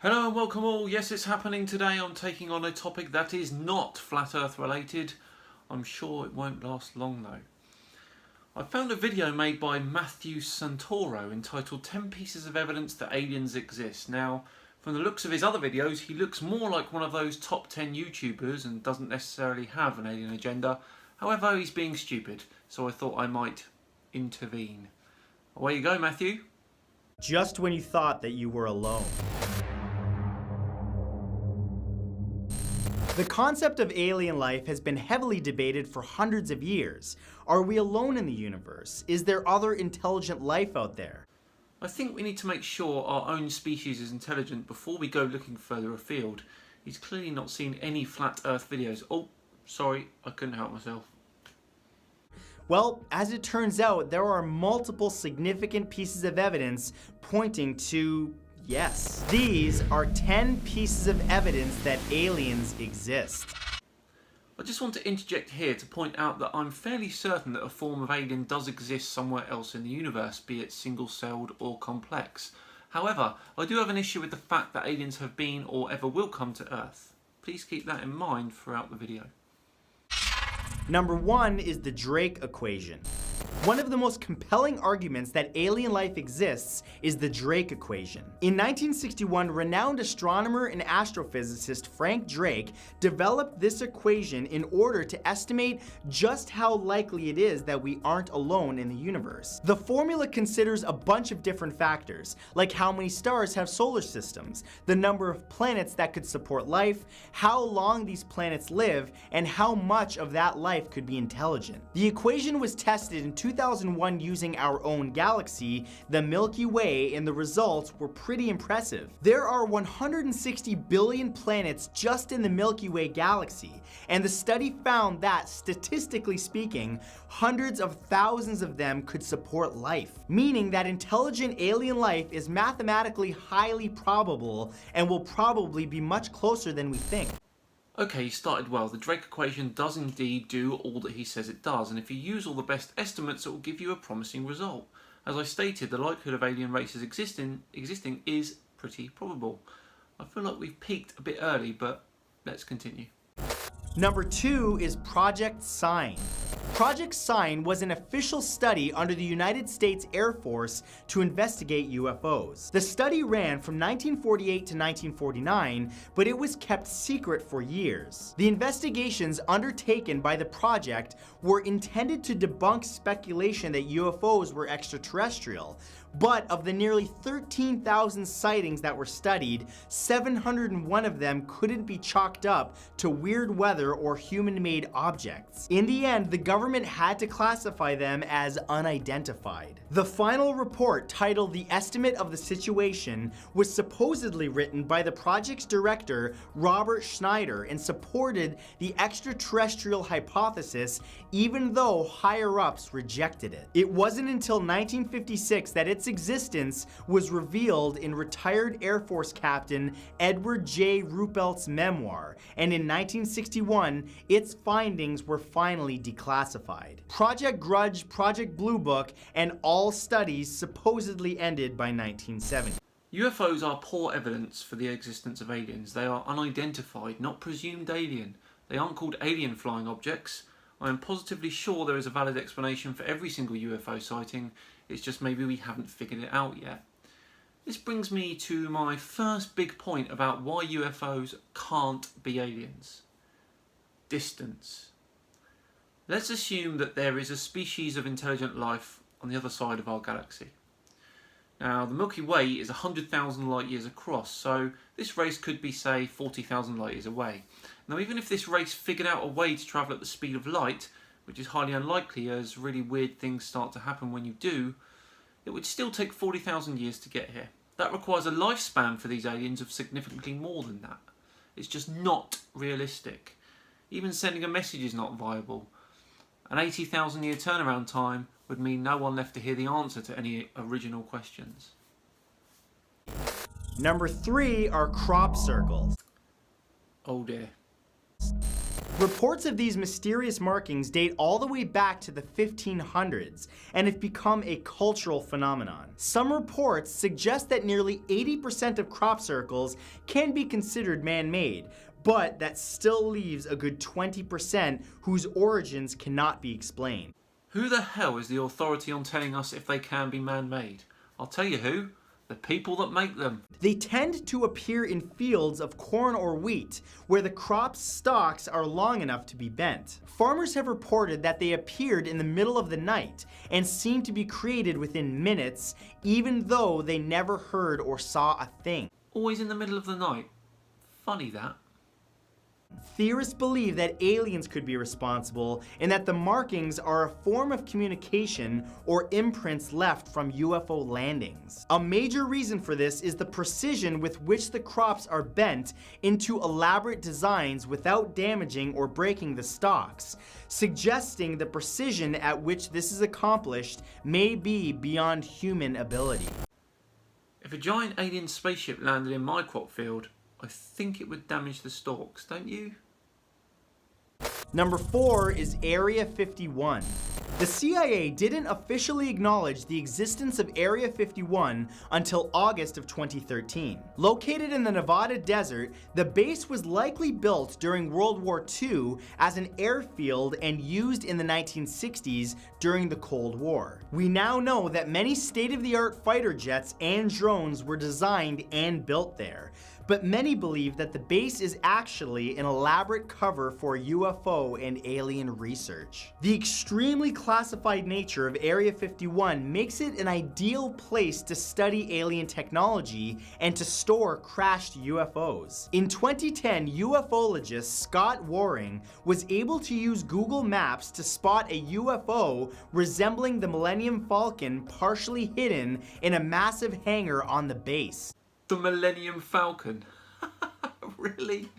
Hello and welcome all. Yes, it's happening today. I'm taking on a topic that is not flat earth related. I'm sure it won't last long though. I found a video made by Matthew Santoro entitled 10 Pieces of Evidence that Aliens Exist. Now, from the looks of his other videos, he looks more like one of those top 10 YouTubers and doesn't necessarily have an alien agenda. However, he's being stupid, so I thought I might intervene. Away you go, Matthew. Just when you thought that you were alone. The concept of alien life has been heavily debated for hundreds of years. Are we alone in the universe? Is there other intelligent life out there? I think we need to make sure our own species is intelligent before we go looking further afield. He's clearly not seen any flat earth videos. Oh, sorry, I couldn't help myself. Well, as it turns out, there are multiple significant pieces of evidence pointing to yes. These are 10 pieces of evidence that aliens exist. I just want to interject here to point out that I'm fairly certain that a form of alien does exist somewhere else in the universe, be it single-celled or complex. However, I do have an issue with the fact that aliens have been or ever will come to Earth. Please keep that in mind throughout the video. Number 1 is the Drake equation. One of the most compelling arguments that alien life exists is the Drake equation. In 1961, renowned astronomer and astrophysicist Frank Drake developed this equation in order to estimate just how likely it is that we aren't alone in the universe. The formula considers a bunch of different factors, like how many stars have solar systems, the number of planets that could support life, how long these planets live, and how much of that life could be intelligent. The equation was tested in 2001 using our own galaxy, the Milky Way, and the results were pretty impressive. There are 160 billion planets just in the Milky Way galaxy, and the study found that, statistically speaking, hundreds of thousands of them could support life, meaning that intelligent alien life is mathematically highly probable and will probably be much closer than we think. Okay, he started well. The Drake equation does indeed do all that he says it does, and if you use all the best estimates, it will give you a promising result. As I stated, the likelihood of alien races existing is pretty probable. I feel like we've peaked a bit early, but let's continue. Number 2 is Project Sign. Project Sign was an official study under the United States Air Force to investigate UFOs. The study ran from 1948 to 1949, but it was kept secret for years. The investigations undertaken by the project were intended to debunk speculation that UFOs were extraterrestrial, but of the nearly 13,000 sightings that were studied, 701 of them couldn't be chalked up to weird weather or human-made objects. In the end, the government had to classify them as unidentified. The final report, titled The Estimate of the Situation, was supposedly written by the project's director, Robert Schneider, and supported the extraterrestrial hypothesis, even though higher-ups rejected it. It wasn't until 1956 that its existence was revealed in retired Air Force Captain Edward J. Ruppelt's memoir, and in 1961, its findings were finally declassified. Project Grudge, Project Blue Book, and all studies supposedly ended by 1970. UFOs are poor evidence for the existence of aliens. They are unidentified, not presumed alien. They aren't called alien flying objects. I am positively sure there is a valid explanation for every single UFO sighting, it's just maybe we haven't figured it out yet. This brings me to my first big point about why UFOs can't be aliens. Distance. Let's assume that there is a species of intelligent life on the other side of our galaxy. Now, the Milky Way is 100,000 light years across, so this race could be, say, 40,000 light years away. Now, even if this race figured out a way to travel at the speed of light, which is highly unlikely as really weird things start to happen when you do, it would still take 40,000 years to get here. That requires a lifespan for these aliens of significantly more than that. It's just not realistic. Even sending a message is not viable. An 80,000 year turnaround time would mean no one left to hear the answer to any original questions. Number 3 are crop circles. Oh dear. Reports of these mysterious markings date all the way back to the 1500s and have become a cultural phenomenon. Some reports suggest that nearly 80% of crop circles can be considered man-made, but that still leaves a good 20% whose origins cannot be explained. Who the hell is the authority on telling us if they can be man-made? I'll tell you who. The people that make them. They tend to appear in fields of corn or wheat, where the crop's stalks are long enough to be bent. Farmers have reported that they appeared in the middle of the night and seemed to be created within minutes, even though they never heard or saw a thing. Always in the middle of the night. Funny that. Theorists believe that aliens could be responsible and that the markings are a form of communication or imprints left from UFO landings. A major reason for this is the precision with which the crops are bent into elaborate designs without damaging or breaking the stalks, suggesting the precision at which this is accomplished may be beyond human ability. If a giant alien spaceship landed in my crop field, I think it would damage the stalks, don't you? Number 4 is Area 51. The CIA didn't officially acknowledge the existence of Area 51 until August of 2013. Located in the Nevada desert, the base was likely built during World War II as an airfield and used in the 1960s during the Cold War. We now know that many state-of-the-art fighter jets and drones were designed and built there, but many believe that the base is actually an elaborate cover for UFO and alien research. The extremely classified nature of Area 51 makes it an ideal place to study alien technology and to store crashed UFOs. In 2010, ufologist Scott Waring was able to use Google Maps to spot a UFO resembling the Millennium Falcon partially hidden in a massive hangar on the base. The Millennium Falcon. Really?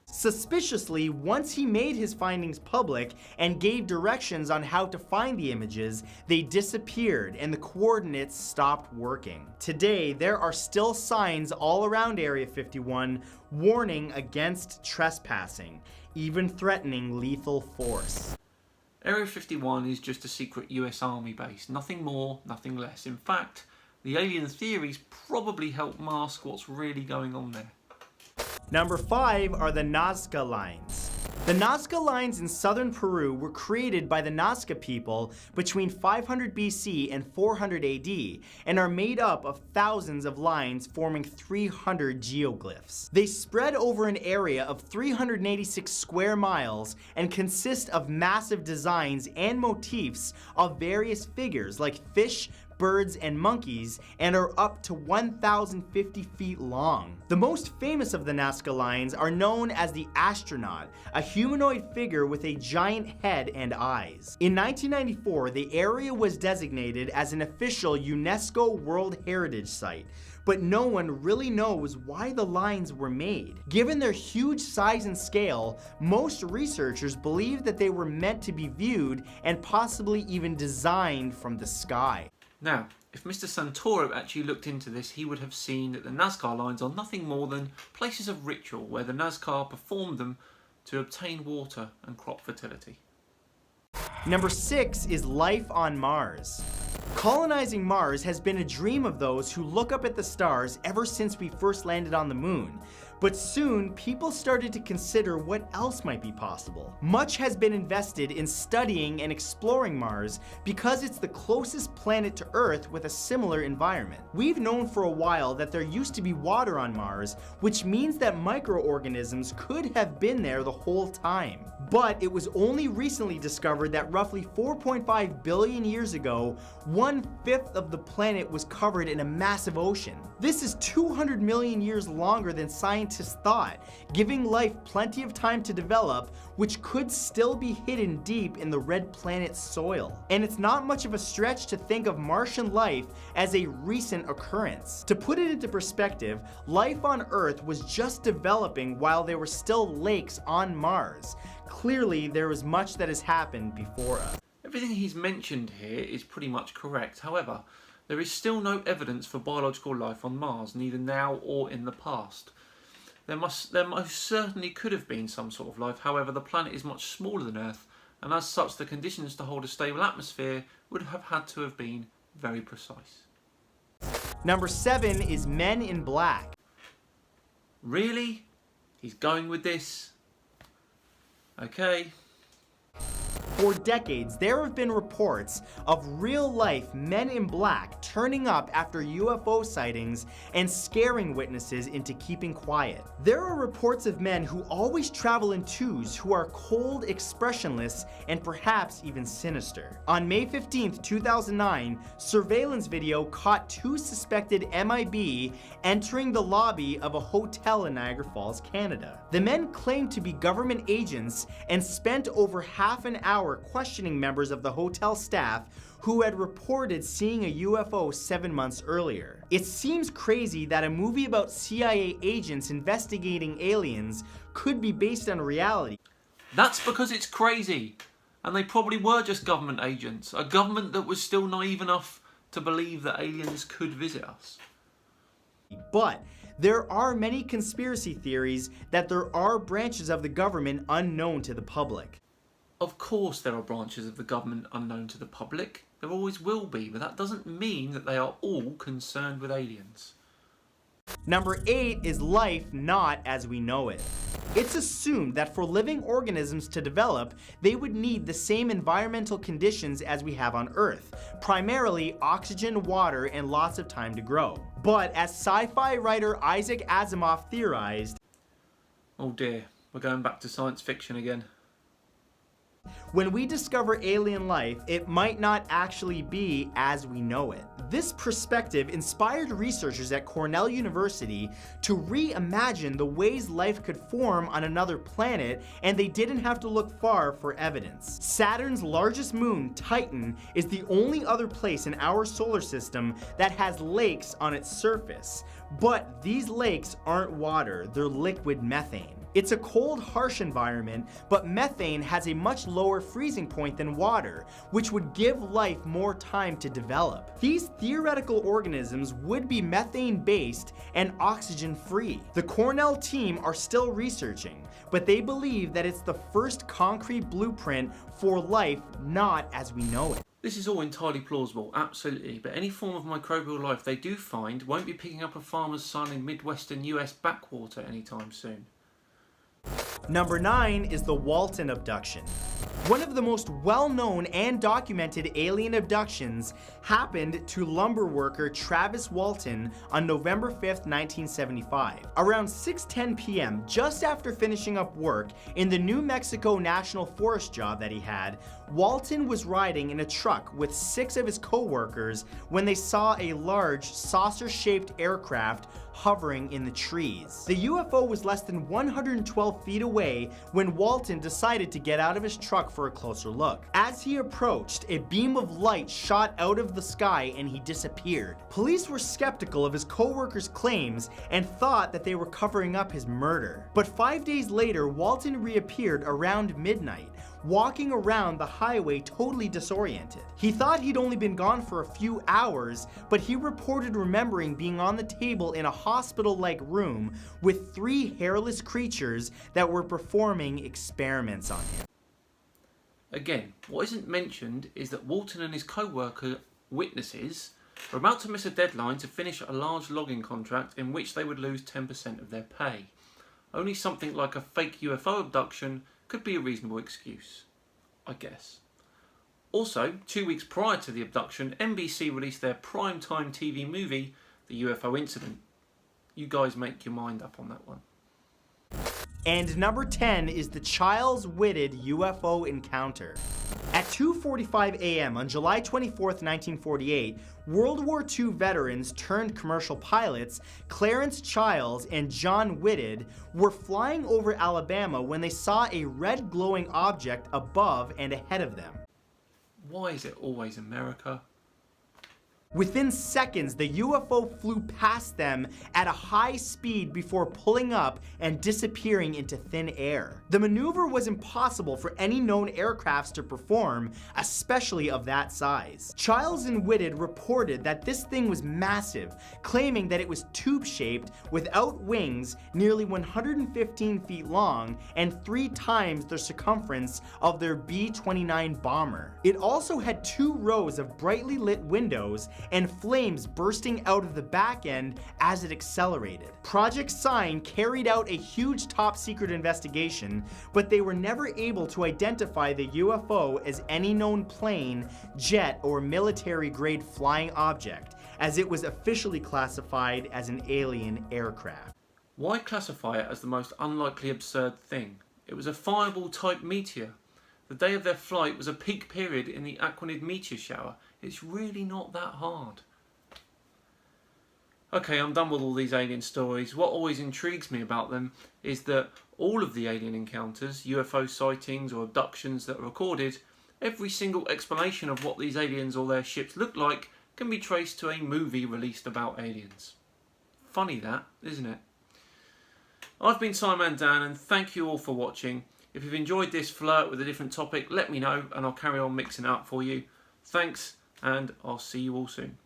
Suspiciously, once he made his findings public and gave directions on how to find the images, they disappeared and the coordinates stopped working. Today, there are still signs all around Area 51 warning against trespassing, even threatening lethal force. Area 51 is just a secret US Army base. Nothing more, nothing less. In fact, the alien theories probably help mask what's really going on there. Number 5 are the Nazca lines. The Nazca lines in southern Peru were created by the Nazca people between 500 BC and 400 AD and are made up of thousands of lines forming 300 geoglyphs. They spread over an area of 386 square miles and consist of massive designs and motifs of various figures like fish, birds, and monkeys, and are up to 1,050 feet long. The most famous of the Nazca lines are known as the astronaut, a humanoid figure with a giant head and eyes. In 1994, the area was designated as an official UNESCO World Heritage Site, but no one really knows why the lines were made. Given their huge size and scale, most researchers believe that they were meant to be viewed and possibly even designed from the sky. Now, if Mr Santoro actually looked into this, he would have seen that the Nazca lines are nothing more than places of ritual where the Nazca performed them to obtain water and crop fertility. Number 6 is life on Mars. Colonizing Mars has been a dream of those who look up at the stars ever since we first landed on the moon. But soon, people started to consider what else might be possible. Much has been invested in studying and exploring Mars because it's the closest planet to Earth with a similar environment. We've known for a while that there used to be water on Mars, which means that microorganisms could have been there the whole time. But it was only recently discovered that roughly 4.5 billion years ago, 1/5 of the planet was covered in a massive ocean. This is 200 million years longer than scientists thought, giving life plenty of time to develop, which could still be hidden deep in the red planet's soil. And it's not much of a stretch to think of Martian life as a recent occurrence. To put it into perspective, life on Earth was just developing while there were still lakes on Mars. Clearly, there is much that has happened before us. Everything he's mentioned here is pretty much correct. However, there is still no evidence for biological life on Mars, neither now or in the past. There most certainly could have been some sort of life. However, the planet is much smaller than Earth, and as such the conditions to hold a stable atmosphere would have had to have been very precise. Number 7 is Men in Black. Really? He's going with this? Okay. For decades, there have been reports of real-life men in black turning up after UFO sightings and scaring witnesses into keeping quiet. There are reports of men who always travel in twos who are cold, expressionless, and perhaps even sinister. On May 15, 2009, surveillance video caught 2 suspected MIB entering the lobby of a hotel in Niagara Falls, Canada. The men claimed to be government agents and spent over half an hour questioning members of the hotel staff who had reported seeing a UFO 7 months earlier. It seems crazy that a movie about CIA agents investigating aliens could be based on reality. That's because it's crazy. And they probably were just government agents. A government that was still naive enough to believe that aliens could visit us. But there are many conspiracy theories that there are branches of the government unknown to the public. Of course there are branches of the government unknown to the public. There always will be, but that doesn't mean that they are all concerned with aliens. Number 8 is life not as we know it. It's assumed that for living organisms to develop, they would need the same environmental conditions as we have on Earth, primarily oxygen, water, and lots of time to grow. But as sci-fi writer Isaac Asimov theorized, oh dear, we're going back to science fiction again. when we discover alien life, it might not actually be as we know it. This perspective inspired researchers at Cornell University to reimagine the ways life could form on another planet, and they didn't have to look far for evidence. Saturn's largest moon, Titan, is the only other place in our solar system that has lakes on its surface. But these lakes aren't water, they're liquid methane. It's a cold, harsh environment, but methane has a much lower freezing point than water, which would give life more time to develop. These theoretical organisms would be methane-based and oxygen-free. The Cornell team are still researching, but they believe that it's the first concrete blueprint for life not as we know it. This is all entirely plausible, absolutely, but any form of microbial life they do find won't be picking up a farmer's son in Midwestern US backwater anytime soon. Number 9 is the Walton abduction. One of the most well-known and documented alien abductions happened to lumber worker Travis Walton on November 5th, 1975. Around 6:10 p.m., just after finishing up work in the New Mexico National Forest job that he had, Walton was riding in a truck with 6 of his co-workers when they saw a large saucer-shaped aircraft hovering in the trees. The UFO was less than 112 feet away when Walton decided to get out of his truck for a closer look. As he approached, a beam of light shot out of the sky and he disappeared. Police were skeptical of his co-workers' claims and thought that they were covering up his murder. But 5 days later, Walton reappeared around midnight, walking around the highway totally disoriented. He thought he'd only been gone for a few hours, but he reported remembering being on the table in a hospital-like room with 3 hairless creatures that were performing experiments on him. Again, what isn't mentioned is that Walton and his co-worker witnesses were about to miss a deadline to finish a large logging contract in which they would lose 10% of their pay. Only something like a fake UFO abduction could be a reasonable excuse, I guess. Also, 2 weeks prior to the abduction, NBC released their primetime TV movie, The UFO Incident. You guys make your mind up on that one. And number 10 is the Childs-Whitted UFO encounter. At 2:45 a.m. on July 24, 1948, World War II veterans turned commercial pilots Clarence Childs and John Whitted were flying over Alabama when they saw a red glowing object above and ahead of them. Why is it always America? Within seconds, the UFO flew past them at a high speed before pulling up and disappearing into thin air. The maneuver was impossible for any known aircrafts to perform, especially of that size. Childs and Whitted reported that this thing was massive, claiming that it was tube-shaped without wings, nearly 115 feet long, and 3 times the circumference of their B-29 bomber. It also had 2 rows of brightly lit windows and flames bursting out of the back end as it accelerated. Project Sign carried out a huge top-secret investigation, but they were never able to identify the UFO as any known plane, jet, or military-grade flying object, as it was officially classified as an alien aircraft. Why classify it as the most unlikely absurd thing? It was a fireball-type meteor. The day of their flight was a peak period in the Aquinid meteor shower. It's really not that hard. Okay, I'm done with all these alien stories. What always intrigues me about them is that all of the alien encounters, UFO sightings or abductions that are recorded, every single explanation of what these aliens or their ships look like can be traced to a movie released about aliens. Funny that, isn't it? I've been Simon Dan, and thank you all for watching. If you've enjoyed this flirt with a different topic, let me know and I'll carry on mixing it up for you. Thanks, and I'll see you all soon.